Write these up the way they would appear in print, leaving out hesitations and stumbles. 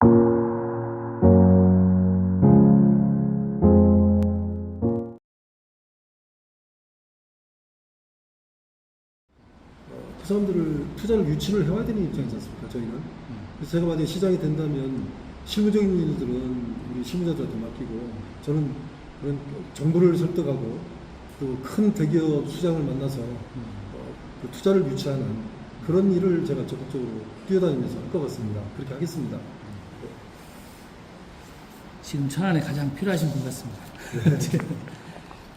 그 사람들을 투자를 유치를 해와야 되는 입장이지 않습니까? 저희는. 그래서 제가 만약에 시장이 된다면 실무적인 일들은 우리 실무자들한테 맡기고 저는 그런 정부를 설득하고 또 큰 대기업 수장을 만나서 그 투자를 유치하는 그런 일을 제가 적극적으로 뛰어다니면서 할 것 같습니다. 그렇게 하겠습니다. 지금 천안에 가장 필요하신 분 같습니다.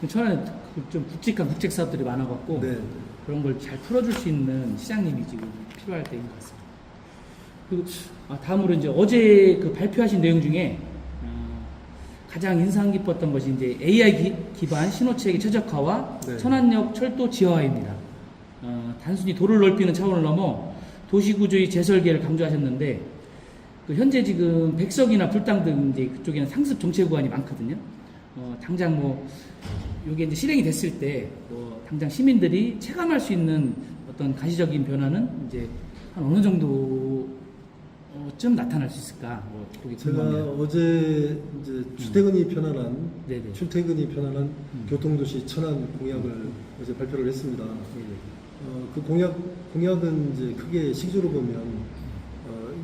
천안에 좀 굵직한 국책 사업들이 많아갖고 네. 그런 걸 잘 풀어줄 수 있는 시장님이 지금 필요할 때인 것 같습니다. 그리고 다음으로 이제 어제 그 발표하신 내용 중에 가장 인상 깊었던 것이 이제 AI 기반 신호체계 최적화와 네. 천안역 철도 지하화입니다. 단순히 도를 넓히는 차원을 넘어 도시구조의 재설계를 강조하셨는데 그 현재 지금 백석이나 불당 등 이제 그쪽에는 상습 정체 구간이 많거든요. 당장 뭐 이게 이제 실행이 됐을 때 당장 시민들이 체감할 수 있는 어떤 가시적인 변화는 이제 한 어느 정도쯤 나타날 수 있을까? 그게 제가 궁금합니다. 어제 이제 출퇴근이 편안한 네네. 출퇴근이 편안한 교통도시 천안 공약을 어제 발표를 했습니다. 네네. 그 공약은 이제 크게 시기적으로 보면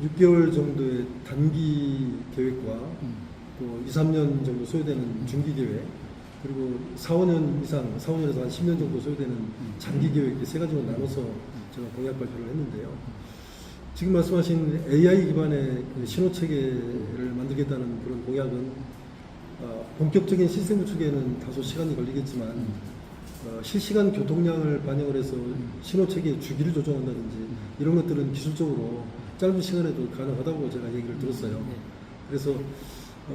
6개월 정도의 단기 계획과 또 2, 3년 정도 소요되는 중기 계획, 그리고 4, 5년 이상, 4, 5년에서 한 10년 정도 소요되는 장기 계획, 세 가지로 나눠서 제가 공약 발표를 했는데요. 지금 말씀하신 AI 기반의 그 신호 체계를 만들겠다는 그런 공약은 본격적인 시스템 구축에는 다소 시간이 걸리겠지만 실시간 교통량을 반영을 해서 신호 체계의 주기를 조정한다든지 이런 것들은 기술적으로 짧은 시간에도 가능하다고 제가 얘기를 들었어요. 그래서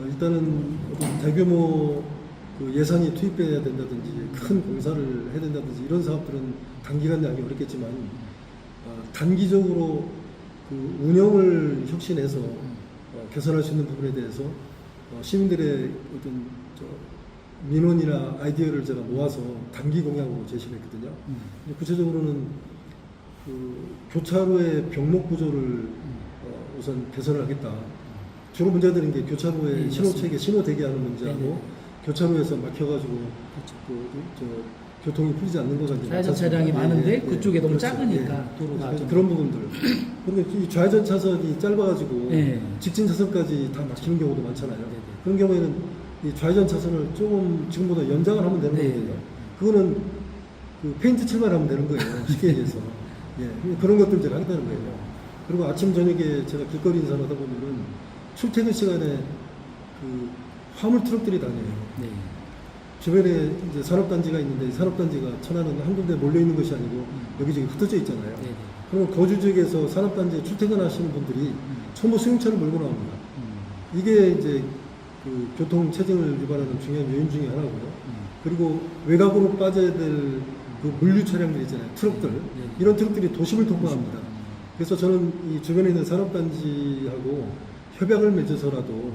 일단은 어떤 대규모 그 예산이 투입돼야 된다든지 큰 공사를 해야 된다든지 이런 사업들은 단기간에 하기 어렵겠지만 단기적으로 그 운영을 혁신해서 개선할 수 있는 부분에 대해서 시민들의 어떤 민원이나 아이디어를 제가 모아서 단기 공약으로 제시를 했거든요. 구체적으로는 그 교차로의 병목 구조를 우선 개선을 하겠다. 주로 문제가 되는 게 교차로의 신호체계, 신호 대기하는 문제하고 네네. 교차로에서 막혀가지고 교통이 풀리지 않는 거가 이제 좌회전 차량이 많은데 그쪽에 너무 그렇죠. 작으니까 도로가 그래서 좀 그런 부분들. 그리고 이 좌회전 차선이 짧아가지고 직진 차선까지 다 막히는 경우도 많잖아요. 그런 경우에는 이 좌회전 차선을 조금 지금보다 연장을 하면 되는 거거든요. 그거는 그 페인트 칠만 하면 되는 거예요. 쉽게 얘기해서. 그런 것들 제가 하겠다는 거예요. 그리고 아침 저녁에 제가 길거리 인사를 하다 보면은 출퇴근 시간에 그 화물 트럭들이 다녀요. 주변에 이제 산업단지가 있는데 산업단지가 천안은 한 군데 몰려 있는 것이 아니고 여기저기 흩어져 있잖아요. 그럼 거주 지역에서 산업단지에 출퇴근하시는 분들이 전부 승용차를 몰고 나옵니다. 이게 이제 그 교통 체증을 유발하는 중요한 요인 중에 하나고요. 그리고 외곽으로 빠져야 될 그 물류 차량들 있잖아요. 트럭들. 이런 트럭들이 도심을 통과합니다. 그래서 저는 이 주변에 있는 산업단지하고 협약을 맺어서라도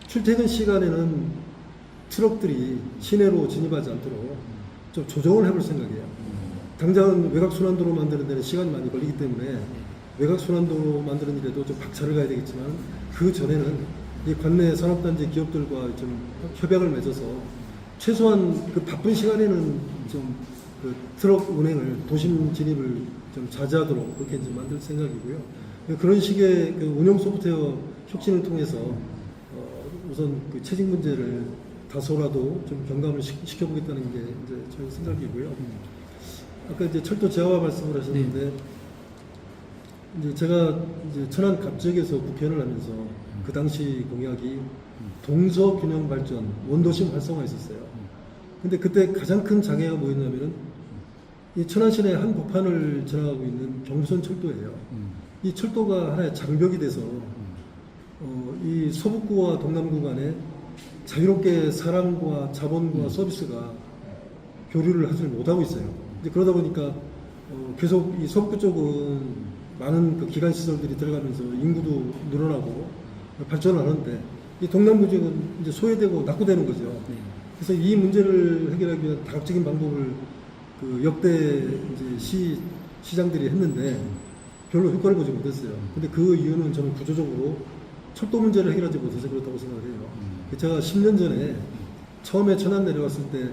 출퇴근 시간에는 트럭들이 시내로 진입하지 않도록 좀 조정을 해볼 생각이에요. 당장은 외곽순환도로 만드는 데는 시간이 많이 걸리기 때문에 외곽순환도로 만드는 일에도 좀 박차를 가야 되겠지만 그 전에는 이 관내 산업단지 기업들과 좀 협약을 맺어서 최소한 그 바쁜 시간에는 좀 그 트럭 운행을 도심 진입을 좀 자제하도록 그렇게 좀 만들 생각이고요. 그런 식의 그 운영 소프트웨어 혁신을 통해서 우선 그 체증 문제를 다소라도 좀 경감을 시켜보겠다는 게 이제 저희 생각이고요. 아까 이제 철도 재화화 말씀을 하셨는데 이제 제가 이제 천안 갑지역에서 국회의원을 하면서 그 당시 공약이 동서균형 발전, 원도심 활성화 있었어요. 근데 그때 가장 큰 장애가 뭐였냐면은 이 천안 시내 한 복판을 지나가고 있는 경부선 철도예요. 이 철도가 하나의 장벽이 돼서 이 서북구와 동남구 간에 자유롭게 사람과 자본과 서비스가 교류를 하지 못하고 있어요. 이제 그러다 보니까 계속 이 서북구 쪽은 많은 그 기간 시설들이 들어가면서 인구도 늘어나고 발전을 하는데 이 동남구 지역은 이제 소외되고 낙후되는 거죠. 그래서 이 문제를 해결하기 위한 다각적인 방법을 그 역대 이제 시장들이 했는데 별로 효과를 보지 못했어요. 근데 그 이유는 저는 구조적으로 철도 문제를 해결하지 못해서 그렇다고 생각을 해요. 제가 10년 전에 처음에 천안 내려왔을 때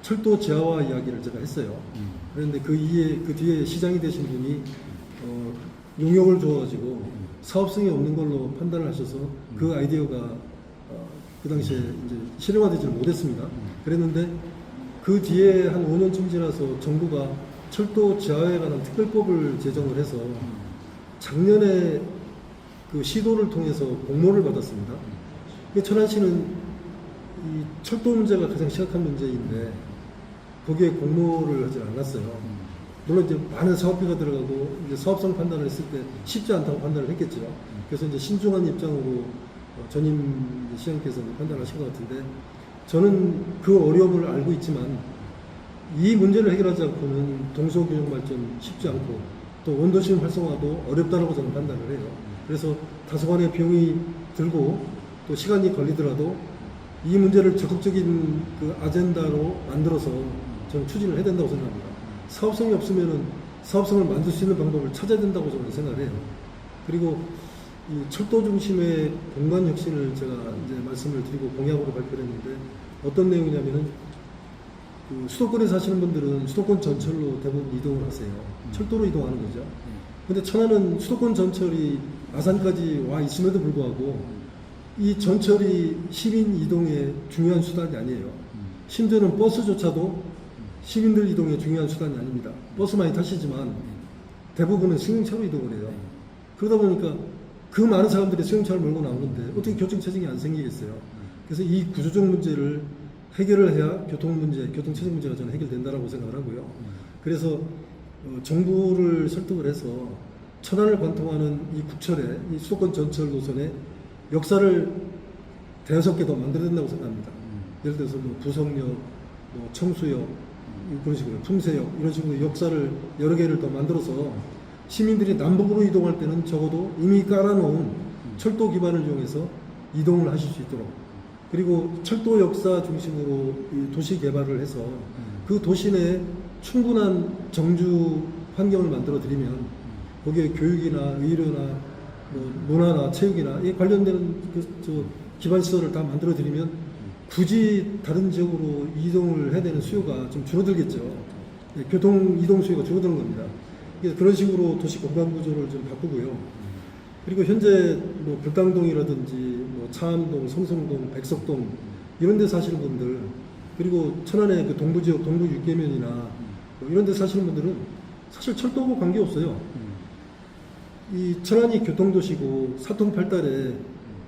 철도 지하화 이야기를 제가 했어요. 그런데 그 뒤에 시장이 되신 분이 용역을 줘가지고 사업성이 없는 걸로 판단을 하셔서 그 아이디어가 그 당시에 이제 실행화되지를 못했습니다. 그랬는데 그 뒤에 한 5년쯤 지나서 정부가 철도 지하화에 관한 특별법을 제정을 해서 작년에 그 시도를 통해서 공모를 받았습니다. 천안시는 이 철도 문제가 가장 심각한 문제인데 거기에 공모를 하지 않았어요. 물론 이제 많은 사업비가 들어가고 이제 사업성 판단을 했을 때 쉽지 않다고 판단을 했겠죠. 그래서 이제 신중한 입장으로 전임 시장께서 판단하신 것 같은데 저는 그 어려움을 알고 있지만 이 문제를 해결하지 않고는 동서교역 발전 쉽지 않고 또 원도심 활성화도 어렵다고 저는 판단을 해요. 그래서 다소간의 비용이 들고 또 시간이 걸리더라도 이 문제를 적극적인 그 아젠다로 만들어서 저는 추진을 해야 된다고 생각합니다. 사업성이 없으면은 사업성을 만들 수 있는 방법을 찾아야 된다고 저는 생각을 해요. 그리고 이 철도 중심의 공간 혁신을 제가 이제 말씀을 드리고 공약으로 발표를 했는데 어떤 내용이냐면은 그 수도권에 사시는 분들은 수도권 전철로 대부분 이동을 하세요. 철도로 이동하는 거죠. 근데 천안은 수도권 전철이 아산까지 와 있음에도 불구하고 이 전철이 시민 이동의 중요한 수단이 아니에요. 심지어는 버스조차도 시민들 이동의 중요한 수단이 아닙니다. 버스 많이 타시지만 대부분은 승용차로 이동을 해요. 그러다 보니까 그 많은 사람들이 승용차를 몰고 나오는데 어떻게 교통체증이 안 생기겠어요. 그래서 이 구조적 문제를 해결을 해야 교통체증 문제가 저는 해결된다라고 생각을 하고요. 그래서 정부를 설득을 해서 천안을 관통하는 이 국철의 이 수도권 전철 노선의 역사를 대여섯 개 더 만들어야 된다고 생각합니다. 예를 들어서 뭐 부석역, 뭐 청수역, 그런 식으로 품새역 이런 식으로 역사를 여러 개를 더 만들어서 시민들이 남북으로 이동할 때는 적어도 이미 깔아놓은 철도 기반을 이용해서 이동을 하실 수 있도록 그리고 철도 역사 중심으로 이 도시 개발을 해서 그 도시 내에 충분한 정주 환경을 만들어 드리면 거기에 교육이나 의료나 뭐 문화나 체육이나 이 관련되는 기반 시설을 다 만들어 드리면 굳이 다른 지역으로 이동을 해야 되는 수요가 좀 줄어들겠죠. 교통 이동 수요가 줄어드는 겁니다. 그래서 그런 식으로 도시 공간 구조를 좀 바꾸고요. 그리고 현재 뭐 불당동이라든지 뭐 차암동, 성성동, 백석동 이런 데 사시는 분들 그리고 천안의 그 동부 지역 동부 육계면이나 뭐 이런 데 사시는 분들은 사실 철도하고 관계 없어요. 이 천안이 교통도시고 사통팔달의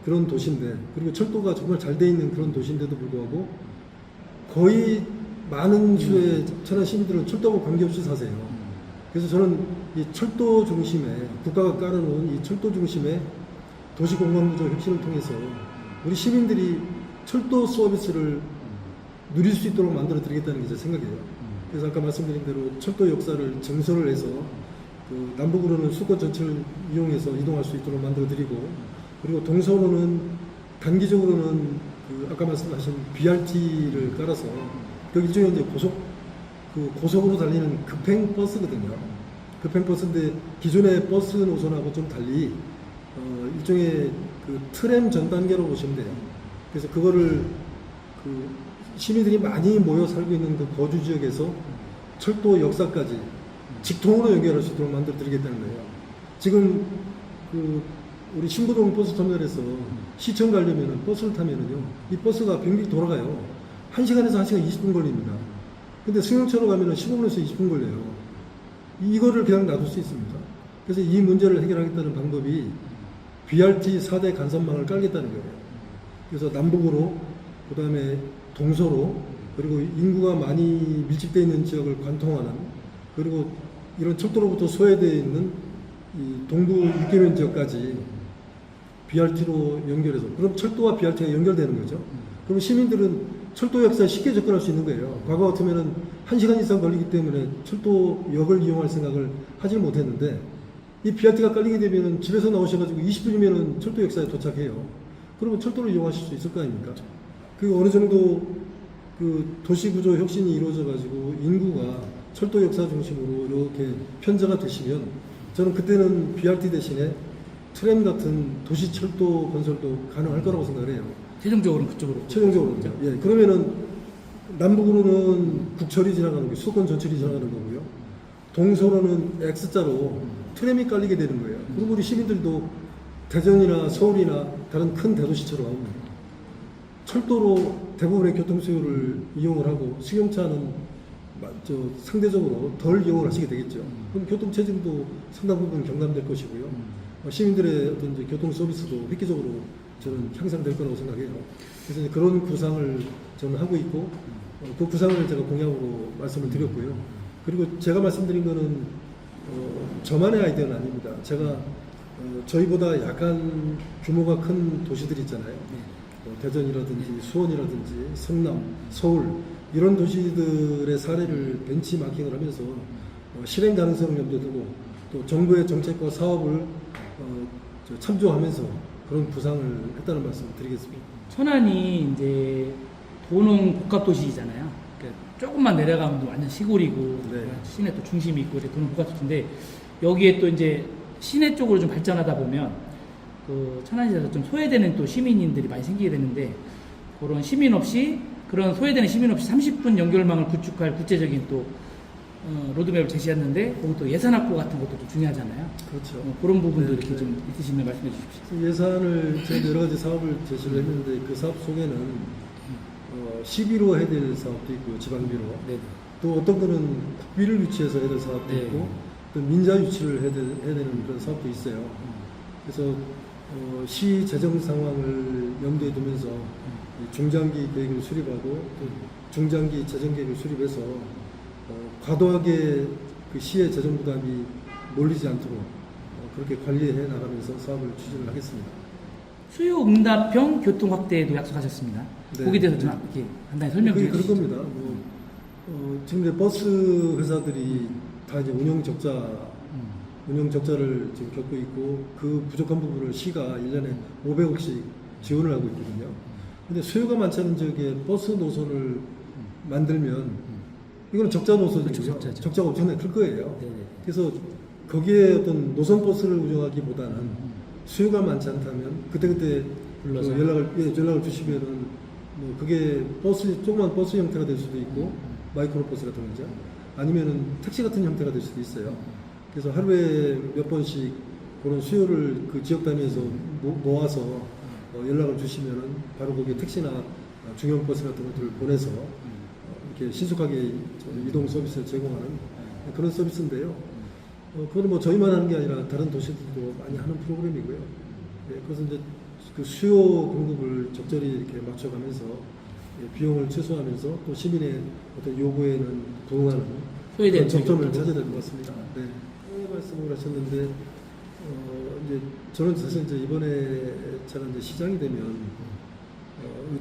그런 도시인데 그리고 철도가 정말 잘 돼 있는 그런 도시인데도 불구하고 거의 많은 수의 천안 시민들은 철도하고 관계없이 사세요. 그래서 저는 이 철도 중심에 국가가 깔아놓은 이 철도 중심의 도시공간구조 혁신을 통해서 우리 시민들이 철도 서비스를 누릴 수 있도록 만들어 드리겠다는 게 제 생각이에요. 그래서 아까 말씀드린 대로 철도 역사를 정설을 해서 그 남북으로는 수도권 전철을 이용해서 이동할 수 있도록 만들어 드리고 그리고 동서로는 단기적으로는 그 아까 말씀하신 BRT를 깔아서 그 일종의 이제 고속으로 달리는 급행 버스거든요. 급행 버스인데 기존의 버스 노선하고 좀 달리 일종의 그 트램 전 단계로 보시면 돼요. 그래서 그거를 그 시민들이 많이 모여 살고 있는 그 거주 지역에서 철도 역사까지 직통으로 연결할 수 있도록 만들어 드리겠다는 거예요. 지금 그 우리 신부동 버스터미널에서 시청 가려면 버스를 타면은요, 이 버스가 빙빙 돌아가요. 1시간에서 1시간 20분 걸립니다. 근데 승용차로 가면은 15분에서 20분 걸려요. 이거를 그냥 놔둘 수 있습니다. 그래서 이 문제를 해결하겠다는 방법이 BRT 4대 간선망을 깔겠다는 거예요. 그래서 남북으로, 그 다음에 동서로, 그리고 인구가 많이 밀집되어 있는 지역을 관통하는, 그리고 이런 철도로부터 소외되어 있는 이 동부 육계면 지역까지 BRT로 연결해서, 그럼 철도와 BRT가 연결되는 거죠. 그럼 시민들은 철도 역사에 쉽게 접근할 수 있는 거예요. 과거 같으면은 1시간 이상 걸리기 때문에 철도역을 이용할 생각을 하지 못했는데, 이 BRT가 깔리게 되면은 집에서 나오셔가지고 20분이면은 철도 역사에 도착해요. 그러면 철도를 이용하실 수 있을 거 아닙니까? 그 어느 정도 그 도시구조 혁신이 이루어져가지고 인구가 철도 역사 중심으로 이렇게 편저가 되시면 저는 그때는 BRT 대신에 트램 같은 도시 철도 건설도 가능할 거라고 생각을 해요. 최종적으로는 그쪽으로. 최종적으로는. 그렇죠? 예, 그러면은 남북으로는 국철이 지나가는 거고 수도권 전철이 지나가는 거고요. 동서로는 X자로 트램이 깔리게 되는 거예요. 그리고 우리 시민들도 대전이나 서울이나 다른 큰 대도시처럼 철도로 대부분의 교통 수요를 이용을 하고 승용차는 상대적으로 덜 이용을 하시게 되겠죠. 그럼 교통 체증도 상당 부분 경감될 것이고요. 시민들의 어떤 이제 교통 서비스도 획기적으로 저는 향상될 거라고 생각해요. 그래서 이제 그런 구상을 저는 하고 있고 그 구상을 제가 공약으로 말씀을 드렸고요. 그리고 제가 말씀드린 거는 저만의 아이디어는 아닙니다. 제가 저희보다 약간 규모가 큰 도시들 있잖아요. 대전이라든지 수원이라든지 성남, 서울 이런 도시들의 사례를 벤치마킹을 하면서 실행 가능성을 염두에 두고 또 정부의 정책과 사업을 참조하면서 그런 구상을 했다는 말씀을 드리겠습니다. 천안이 이제 도농 복합 도시잖아요. 그러니까 조금만 내려가면 완전 시골이고 네. 시내 또 중심이 있고 이제 도농 복합 도시인데 여기에 또 이제 시내 쪽으로 좀 발전하다 보면 그 천안시에서 좀 소외되는 또 시민들이 많이 생기게 되는데 그런 시민 없이 그런 소외되는 시민 없이 30분 연결망을 구축할 구체적인 또 로드맵을 제시했는데 거기 또 예산 확보 같은 것도 좀 중요하잖아요. 그렇죠. 그런 부분도 네, 이렇게 네. 좀 있으시면 말씀해 주십시오. 예산을 저희 여러 가지 사업을 제시를 했는데 그 사업 속에는 시비로 해야 될 사업도 있고요, 지방비로. 네. 또 어떤 거는 국비를 유치해서 해야 될 사업도 네. 있고 또 민자 유치를 해야 되는 그런 사업도 있어요. 그래서 시 재정 상황을 염두에 두면서 이 중장기 계획을 수립하고 또 중장기 재정 계획을 수립해서 과도하게 그 시의 재정 부담이 몰리지 않도록 그렇게 관리해 나가면서 사업을 추진을 하겠습니다. 수요 응답형 교통 확대에도 약속하셨습니다. 네. 거기에 대해서 좀 이렇게 간단히 설명 좀 그게 그런 해주시죠. 겁니다. 지금 이제 버스 회사들이 다 이제 운영 적자를 지금 겪고 있고 그 부족한 부분을 시가 1년에 500억씩 지원을 하고 있거든요. 근데 수요가 많지 않은 지역에 버스 노선을 만들면 이거는 적자 노선이죠. 그렇죠, 적자죠. 적자가 엄청나게 클 거예요. 네네. 그래서 거기에 어떤 노선 버스를 운영하기보다는 수요가 많지 않다면 그때그때 불러서. 연락을 주시면은 뭐 그게 조그만 버스 형태가 될 수도 있고 마이크로 버스 같은 거죠. 아니면은 택시 같은 형태가 될 수도 있어요. 그래서 하루에 몇 번씩 그런 수요를 그 지역 단위에서 모아서 연락을 주시면은 바로 거기에 택시나 중형 버스 같은 것들을 보내서 이렇게 신속하게 이동 서비스를 제공하는 그런 서비스인데요. 그거는 뭐 저희만 하는 게 아니라 다른 도시들도 많이 하는 프로그램이고요. 그래서 이제 그 수요 공급을 적절히 이렇게 맞춰가면서 비용을 최소화하면서 또 시민의 어떤 요구에는 부응하는 그런 접점을 찾아야 될 것 같습니다. 네. 말씀을 하셨는데 이제 저는 사실 이제 이번에 제가 이제 시장이 되면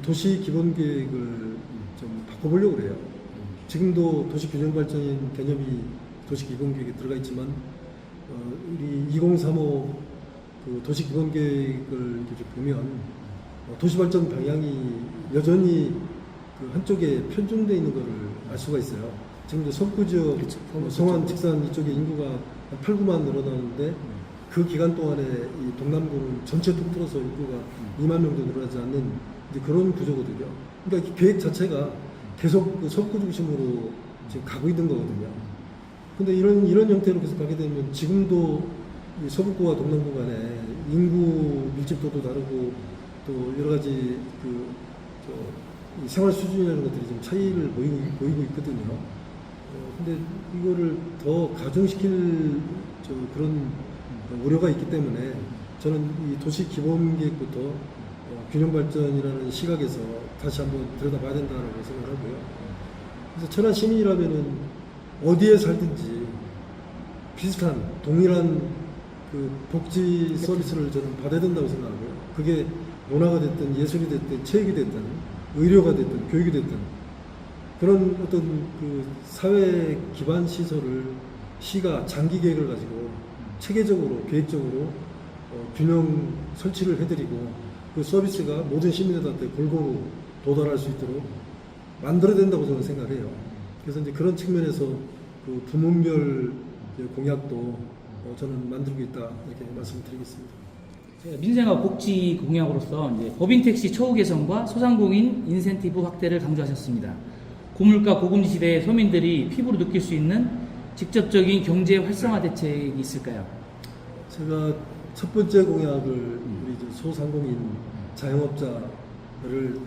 도시 기본 계획을 좀 바꿔보려고 그래요. 지금도 도시 균형 발전인 개념이 도시 기본 계획에 들어가 있지만 우리 2035 그 도시 기본 계획을 이렇게 보면 도시 발전 방향이 여전히 그 한쪽에 편중되어 있는 것을 알 수가 있어요. 지금도 석구 지역, 그렇죠. 성안, 직산 이쪽에 인구가 한 8, 9만 늘어나는데 그 기간 동안에 이 동남구는 전체 통틀어서 인구가 2만 명도 늘어나지 않는 이제 그런 구조거든요. 그러니까 이 계획 자체가 계속 그 석구 중심으로 지금 가고 있는 거거든요. 근데 이런 형태로 계속 가게 되면 지금도 이 서북구와 동남구 간에 인구 밀집도도 다르고 또 여러 가지 이 생활 수준이라는 것들이 좀 차이를 보이고 있거든요. 근데 이거를 더 가중시킬 그런 우려가 있기 때문에 저는 이 도시 기본 계획부터 균형 발전이라는 시각에서 다시 한번 들여다봐야 된다고 생각하고요. 그래서 천안 시민이라면은 어디에 살든지 비슷한 동일한 그 복지 서비스를 저는 받아야 된다고 생각하고요. 그게 문화가 됐든 예술이 됐든 체육이 됐든 의료가 됐든 교육이 됐든 그런 어떤 그 사회 기반 시설을 시가 장기 계획을 가지고 체계적으로 계획적으로 균형 설치를 해드리고 그 서비스가 모든 시민들한테 골고루 도달할 수 있도록 만들어야 된다고 저는 생각해요. 그래서 이제 그런 측면에서 그 부문별 공약도 저는 만들고 있다 이렇게 말씀드리겠습니다. 제가 민생과 복지 공약으로서 이제 법인 택시 처우 개선과 소상공인 인센티브 확대를 강조하셨습니다. 고물가 고금리 시대에 소민들이 피부로 느낄 수 있는 직접적인 경제 활성화 대책이 있을까요? 제가 첫 번째 공약을 우리 소상공인 자영업자를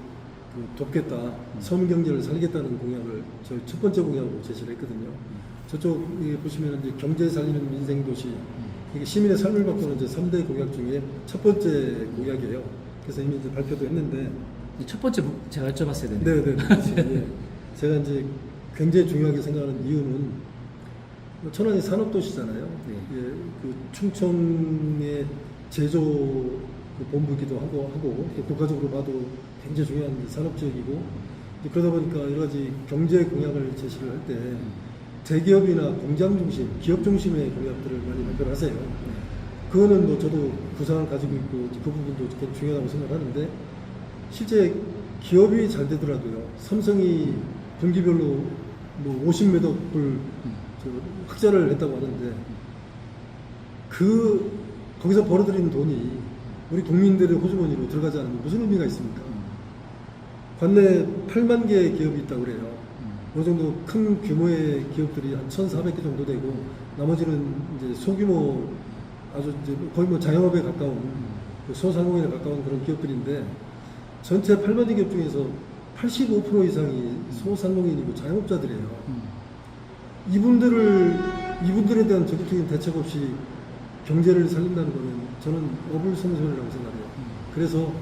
돕겠다, 서민 경제를 살리겠다는 공약을 저희 첫 번째 공약으로 제시를 했거든요. 저쪽 보시면 이제 경제 살리는 민생 도시, 이게 시민의 삶을 바꾸는 이제 3대 공약 중에 첫 번째 공약이에요. 그래서 이미 이제 발표도 했는데. 첫 번째 제가 여쭤봤어야 되네요. 네네. 그렇지. 예. 제가 이제 굉장히 중요하게 생각하는 이유는 천안이 산업도시잖아요. 네. 예, 그 충청의 제조 그 본부기도 하고 또 국가적으로 봐도 굉장히 중요한 산업지역이고, 그러다 보니까 여러 가지 경제 공약을 제시를 할 때 대기업이나 공장 중심, 기업 중심의 공약들을 많이 발표를 하세요. 그거는 뭐 저도 구상을 가지고 있고 그 부분도 굉장히 중요하다고 생각하는데, 실제 기업이 잘 되더라도요, 삼성이 분기별로 뭐 50매덕 불 흑자를 냈다고 하는데, 거기서 벌어들이는 돈이 우리 국민들의 호주머니로 들어가지 않으면 무슨 의미가 있습니까? 관내 8만 개의 기업이 있다고 그래요. 이 정도 큰 규모의 기업들이 한 1,400개 정도 되고, 나머지는 이제 소규모, 아주 이제 거의 뭐 자영업에 가까운, 소상공인에 가까운 그런 기업들인데, 전체 8만 개 기업 중에서 85% 이상이 소상공인이고 자영업자들이에요. 이분들에 대한 적극적인 대책 없이 경제를 살린다는 것은 저는 어불성설이라고 생각해요. 그래서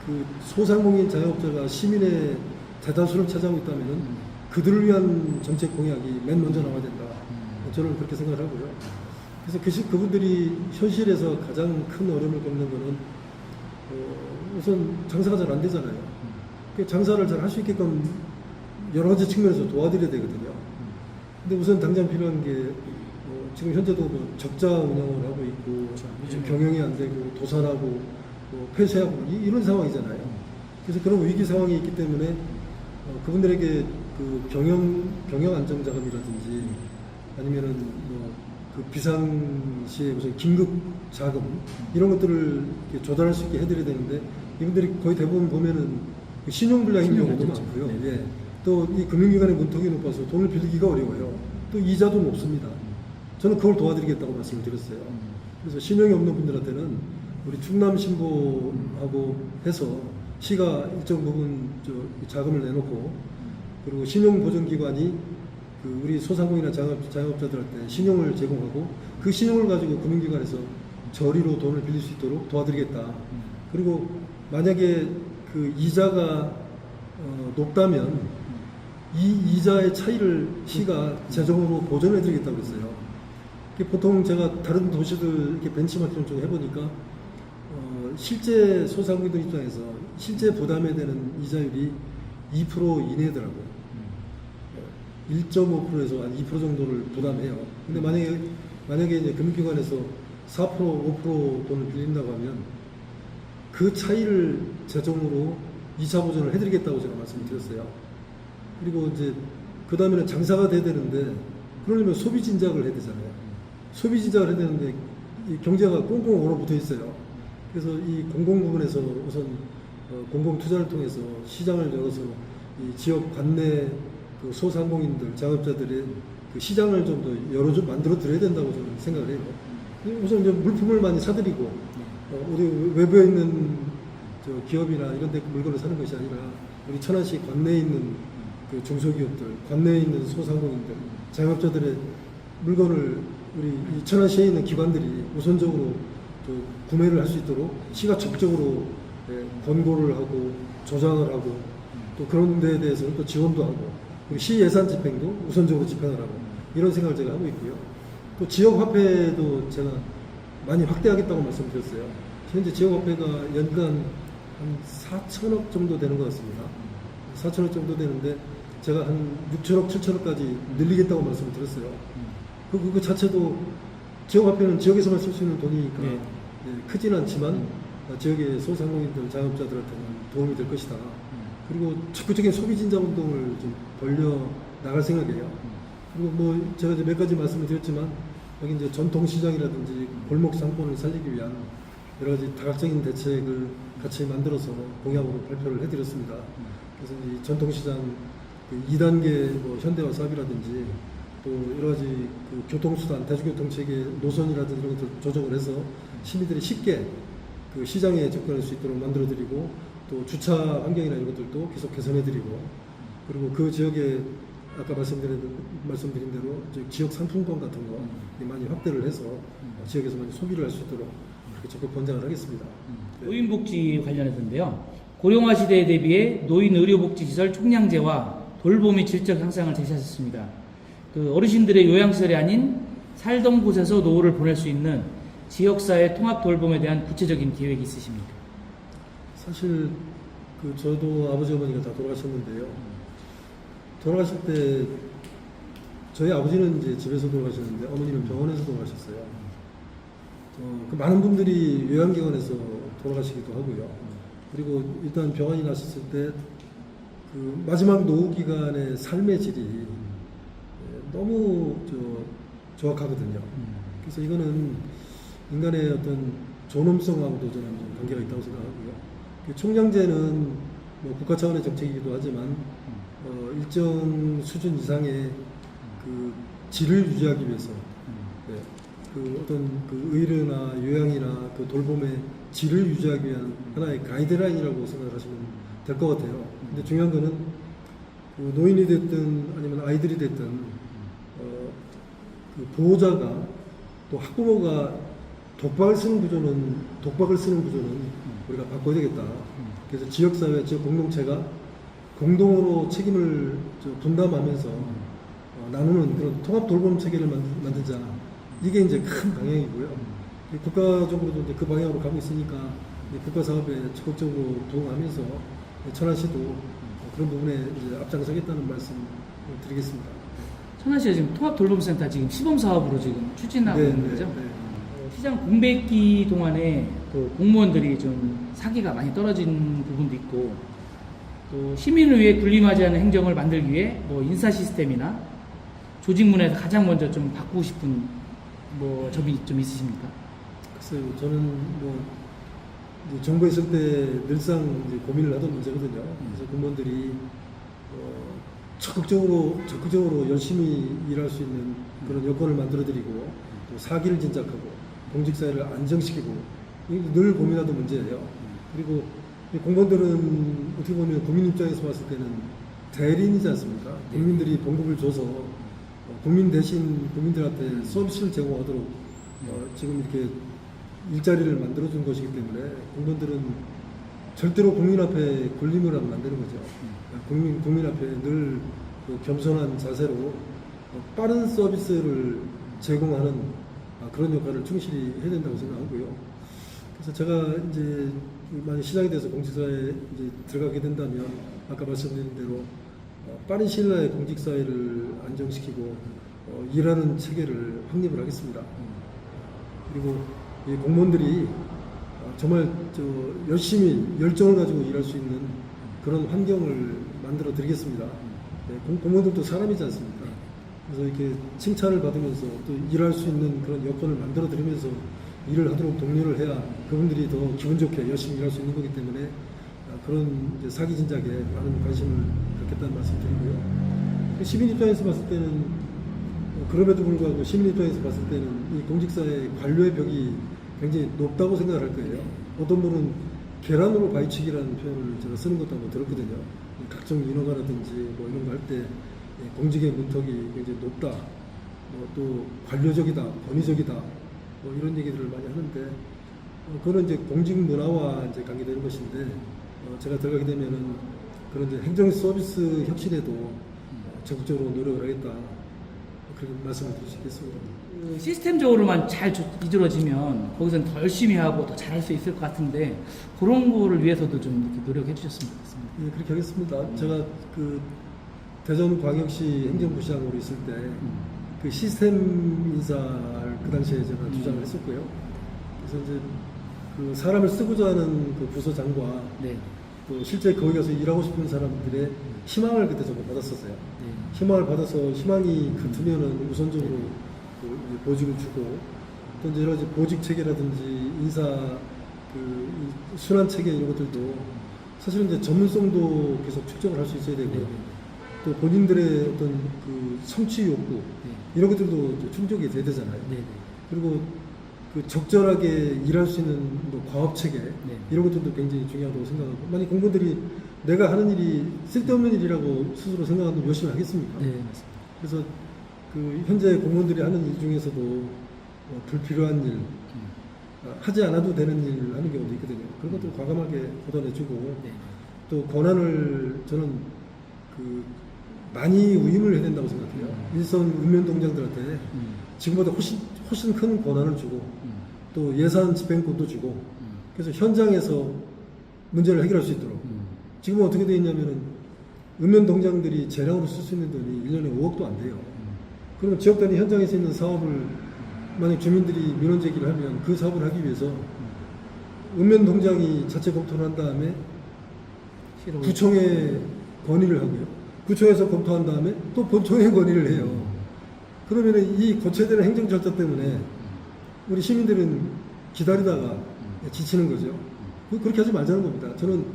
그 소상공인 자영업자가 시민의 대다수를 차지하고 있다면 그들을 위한 정책 공약이 맨 먼저 나와야 된다. 저는 그렇게 생각을 하고요. 그래서 그분들이 현실에서 가장 큰 어려움을 겪는 것은 우선 장사가 잘 안 되잖아요. 장사를 잘 할 수 있게끔 여러 가지 측면에서 도와드려야 되거든요. 근데 우선 당장 필요한 게 지금 현재도 뭐 적자 운영을 하고 있고, 지금 경영이 안 되고 도산하고 폐쇄하고 이런 상황이잖아요. 그래서 그런 위기 상황이 있기 때문에 그분들에게 그 경영 안정 자금이라든지 아니면은 그 비상시에 무슨 긴급 자금 이런 것들을 이렇게 조달할 수 있게 해드려야 되는데, 이분들이 거의 대부분 보면은 신용불량인 경우도 많고요. 예. 또 이 금융기관의 문턱이 높아서 돈을 빌리기가 어려워요. 또 이자도 높습니다. 저는 그걸 도와드리겠다고 말씀을 드렸어요. 그래서 신용이 없는 분들한테는 우리 충남신보하고 해서 시가 일정 부분 자금을 내놓고, 그리고 신용보증기관이 우리 소상공인이나 자영업자들한테 신용을 제공하고, 그 신용을 가지고 금융기관에서 저리로 돈을 빌릴 수 있도록 도와드리겠다. 그리고 만약에 그 이자가 높다면 이 이자의 차이를 시가 재정으로 보전해드리겠다고 했어요. 보통 제가 다른 도시들 이렇게 벤치마킹을 좀 해보니까 실제 소상공인들 입장에서 실제 부담에 되는 이자율이 2% 이내더라고요. 1.5%에서 한 2% 정도를 부담해요. 근데 만약에 이제 금융기관에서 4%, 5% 돈을 빌린다고 하면 그 차이를 재정으로 2차 보전을 해드리겠다고 제가 말씀을 드렸어요. 그리고 이제 그 다음에는 장사가 돼야 되는데, 그러려면 소비 진작을 해야 되잖아요. 소비 진작을 해야 되는데 이 경제가 꽁꽁 얼어붙어 있어요. 그래서 이 공공 부분에서 우선 공공 투자를 통해서 시장을 열어서 이 지역 관내 그 소상공인들, 자영업자들의 그 시장을 좀 더 만들어 드려야 된다고 저는 생각을 해요. 우선 이제 물품을 많이 사드리고, 우리 외부에 있는 기업이나 이런 데 물건을 사는 것이 아니라 우리 천안시 관내에 있는 그 중소기업들, 관내에 있는 소상공인들, 자영업자들의 물건을 우리 이 천안시에 있는 기관들이 우선적으로 구매를 할 수 있도록 시가 적극적으로 권고를 하고 조장을 하고, 또 그런 데에 대해서는 또 지원도 하고, 그리고 시 예산 집행도 우선적으로 집행을 하고, 이런 생각을 제가 하고 있고요. 또 지역화폐도 제가 많이 확대하겠다고 말씀드렸어요. 현재 지역화폐가 연간 한 4천억 정도 되는 것 같습니다. 4천억 정도 되는데 제가 한 6천억, 7천억까지 늘리겠다고 말씀을 드렸어요. 그 자체도 지역화폐는 지역에서만 쓸 수 있는 돈이니까 크진 않지만 지역의 소상공인들, 자영업자들한테는 도움이 될 것이다. 그리고 적극적인 소비 진작 운동을 좀 벌려 나갈 생각이에요. 그리고 뭐 제가 이제 몇 가지 말씀을 드렸지만 여기 이제 전통시장이라든지 골목 상권을 살리기 위한 여러 가지 다각적인 대책을 같이 만들어서 공약으로 발표를 해드렸습니다. 그래서 이 전통시장 그 2단계 뭐 현대화 사업이라든지 또 여러 가지 그 교통수단, 대중교통 체계 노선이라든지 이런 것들 조정을 해서 시민들이 쉽게 그 시장에 접근할 수 있도록 만들어드리고 또 주차 환경이나 이런 것들도 계속 개선해드리고 그리고 그 지역에 아까 말씀드린 대로 지역 상품권 같은 거 많이 확대를 해서 지역에서 많이 소비를 할 수 있도록 그렇게 적극 권장을 하겠습니다. 네. 노인복지 관련해서인데요. 고령화 시대에 대비해 노인 의료복지시설 총량제와 돌봄의 질적 향상을 제시하셨습니다. 그 어르신들의 요양시설이 아닌 살던 곳에서 노후를 보낼 수 있는 지역사회 통합 돌봄에 대한 구체적인 계획이 있으십니까? 사실 그 저도 아버지 어머니가 다 돌아가셨는데요. 돌아가실 때 저희 아버지는 이제 집에서 돌아가셨는데 어머니는 병원에서 돌아가셨어요. 그 많은 분들이 요양기관에서 돌아가시기도 하고요. 그리고 일단 병원이 나셨을 때 그 마지막 노후 기간의 삶의 질이 너무 정확하거든요. 그래서 이거는 인간의 어떤 존엄성하고도 저는 좀 관계가 있다고 생각하고요. 그 총량제는 뭐 국가 차원의 정책이기도 하지만 일정 수준 이상의 그 질을 유지하기 위해서 네, 그 어떤 그 의료나 요양이나 그 돌봄의 질을 유지하기 위한 하나의 가이드라인이라고 생각을 하시면 될 것 같아요. 근데 중요한 거는 그 노인이 됐든 아니면 아이들이 됐든 그 보호자가 또 학부모가 독박을 쓰는 구조는 우리가 바꿔야 되겠다. 그래서 지역사회, 지역 공동체가 공동으로 책임을 분담하면서 나누는 그런 통합 돌봄 체계를 만들자. 이게 이제 큰 방향이고요. 국가적으로도 이제 그 방향으로 가고 있으니까 국가 사업에 적극적으로 부응하면서 천안시도 그런 부분에 이제 앞장서겠다는 말씀 드리겠습니다. 천안시가 지금 통합 돌봄센터 지금 시범 사업으로 지금 추진하고 네, 있는 네, 거죠. 네. 시장 공백기 동안에 또 공무원들이 좀 사기가 많이 떨어진 부분도 있고 또 시민을 위해 군림하지 않은 행정을 만들기 위해 뭐 인사 시스템이나 조직 문화에서 가장 먼저 좀 바꾸고 싶은 뭐 점이 좀 있으십니까? 글쎄요, 저는 뭐 이제 정부에 있을 때 늘상 이제 고민을 하던 문제거든요. 그래서 공무원들이 적극적으로 열심히 일할 수 있는 그런 여건을 만들어드리고 또 사기를 진작하고 공직사회를 안정시키고 늘 고민하던 문제예요. 그리고 이 공무원들은 어떻게 보면 국민 입장에서 봤을 때는 대리인이지 않습니까? 국민들이 봉급을 줘서 국민 대신 국민들한테 서비스를 제공하도록 지금 이렇게 일자리를 만들어준 것이기 때문에 공무원들은 절대로 국민 앞에 군림을 하면 안 되는 거죠. 국민 앞에 늘 그 겸손한 자세로 빠른 서비스를 제공하는 그런 역할을 충실히 해야 된다고 생각하고요. 그래서 제가 이제 만약 시장에 대해서 공직사회에 이제 들어가게 된다면 아까 말씀드린 대로 빠른 시일 내에 공직사회를 안정시키고 일하는 체계를 확립을 하겠습니다. 그리고 이 공무원들이 정말 열심히 열정을 가지고 일할 수 있는 그런 환경을 만들어 드리겠습니다. 네, 공무원들도 사람이지 않습니까? 그래서 이렇게 칭찬을 받으면서 또 일할 수 있는 그런 여건을 만들어 드리면서 일을 하도록 독려를 해야 그분들이 더 기분 좋게 열심히 일할 수 있는 거기 때문에 그런 이제 사기 진작에 많은 관심을 갖겠다는 말씀 드리고요. 시민 입장에서 봤을 때는 그럼에도 불구하고 시민 입장에서 봤을 때는 이 공직사회 관료의 벽이 굉장히 높다고 생각을 할 거예요. 어떤 분은 계란으로 바위치기라는 표현을 제가 쓰는 것도 한번 들었거든요. 각종 인허가라든지 뭐 이런 거 할 때 공직의 문턱이 굉장히 높다. 또 관료적이다, 권위적이다. 뭐 이런 얘기들을 많이 하는데 그거는 이제 공직 문화와 이제 관계되는 것인데 제가 들어가게 되면은 그런 이제 행정 서비스 혁신에도 적극적으로 노력을 하겠다. 그런 말씀을 드릴 수 있겠습니다. 그 시스템적으로만 잘 이루어지면 거기서는 더 열심히 하고 더 잘할 수 있을 것 같은데 그런 거를 위해서도 좀 이렇게 노력해 주셨으면 좋겠습니다. 네, 그렇게 하겠습니다. 제가 그 대전광역시 행정부시장으로 있을 때 그 시스템 인사를 그 당시에 제가 주장을 했었고요. 그래서 이제 그 사람을 쓰고자 하는 그 부서장과 네. 또 실제 거기 가서 일하고 싶은 사람들의 희망을 그때 저도 받았었어요. 네. 희망을 받아서 희망이 같으면은 우선적으로 이 보직을 주고 또 이제 여러 가지 보직 체계라든지 인사 이 순환 체계 이런 것들도 사실은 이제 전문성도 계속 측정을 할 수 있어야 되고요. 또 본인들의 어떤 그 성취 욕구 이런 것들도 이제 충족이 돼야 되잖아요. 그리고 그 적절하게 일할 수 있는 뭐 과업 체계 이런 것들도 굉장히 중요하다고 생각하고, 만약 공무원들이 내가 하는 일이 쓸데없는 일이라고 스스로 생각한다면 열심히 하겠습니까? 그래서 그 현재 공무원들이 하는 일 중에서도 불필요한 일, 하지 않아도 되는 일을 하는 경우도 있거든요. 그런 것도 과감하게 걷어내주고 또 권한을 저는 그 많이 위임을 해야 된다고 생각해요. 일선 읍면동장들한테 지금보다 훨씬 큰 권한을 주고 또 예산 집행권도 주고 그래서 현장에서 문제를 해결할 수 있도록. 지금은 어떻게 되어 있냐면은 읍면동장들이 재량으로 쓸 수 있는 돈이 1년에 5억도 안 돼요. 그러면 지역 단위 현장에서 있는 사업을 만약 주민들이 민원 제기를 하면 그 사업을 하기 위해서 읍면동장이 자체 검토를 한 다음에 구청에 건의를 하고요. 구청에서 검토한 다음에 또 본청에 건의를 해요. 그러면 이 고체되는 행정 절차 때문에 우리 시민들은 기다리다가 지치는 거죠. 그렇게 하지 말자는 겁니다. 저는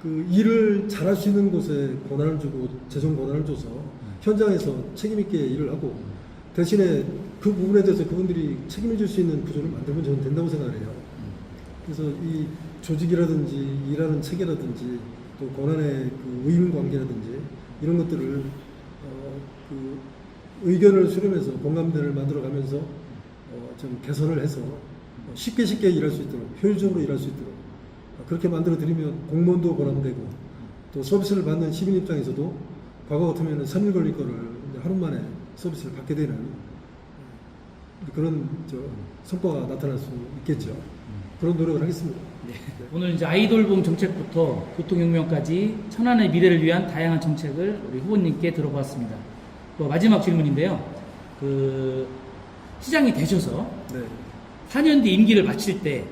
그 일을 잘할 수 있는 곳에 권한을 주고 재정 권한을 줘서 현장에서 책임있게 일을 하고 대신에 그 부분에 대해서 그분들이 책임을 질 수 있는 구조를 만들면 저는 된다고 생각해요. 그래서 이 조직이라든지 일하는 체계라든지 또 권한의 그 의무 관계라든지 이런 것들을 그 의견을 수렴해서 공감대를 만들어가면서 좀 개선을 해서 쉽게 일할 수 있도록 효율적으로 일할 수 있도록 그렇게 만들어 드리면 공무원도 보람되고 또 서비스를 받는 시민 입장에서도 과거 같으면 3일 걸릴 거를 하루 만에 서비스를 받게 되는 그런 성과가 나타날 수 있겠죠. 그런 노력을 하겠습니다. 오늘 이제 아이돌봄 정책부터 교통혁명까지 천안의 미래를 위한 다양한 정책을 우리 후보님께 들어보았습니다. 마지막 질문인데요. 그 시장이 되셔서 4년 뒤 임기를 마칠 때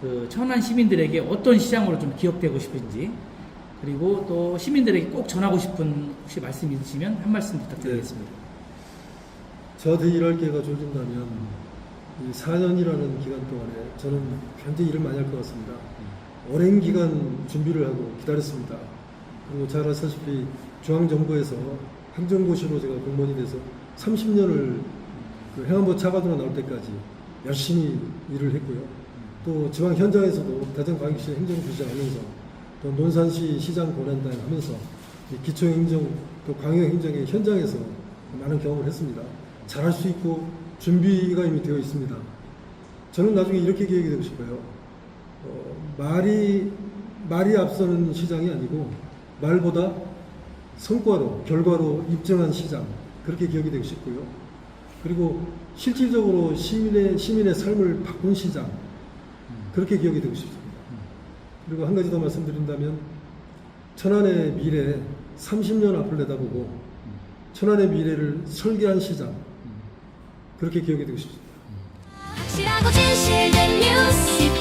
그 천안 시민들에게 어떤 시장으로 좀 기억되고 싶은지, 그리고 또 시민들에게 꼭 전하고 싶은 혹시 말씀 있으시면 한 말씀 부탁드리겠습니다. 저한테 일할 기회가 주어진다면 이 4년이라는 기간 동안에 저는 굉장히 일을 많이 할 것 같습니다. 오랜 기간 준비를 하고 기다렸습니다. 그리고 잘 아시다시피 중앙정부에서 행정고시로 제가 공무원이 돼서 30년을 그 행안부 차관으로 나올 때까지 열심히 일을 했고요. 또 지방 현장에서도 대전광역시 행정부시장 하면서 또 논산시 시장 권한당 하면서 기초행정 또 광역행정의 현장에서 많은 경험을 했습니다. 잘할 수 있고 준비가 이미 되어 있습니다. 저는 나중에 이렇게 기억이 되고 싶어요. 말이 앞서는 시장이 아니고 말보다 성과로 결과로 입증한 시장, 그렇게 기억이 되고 싶고요. 그리고 실질적으로 시민의 삶을 바꾼 시장, 그렇게 기억이 되고 싶습니다. 그리고 한 가지 더 말씀드린다면 천안의 미래 30년 앞을 내다보고 천안의 미래를 설계한 시장, 그렇게 기억이 되고 싶습니다. 확실하고 진실된 뉴스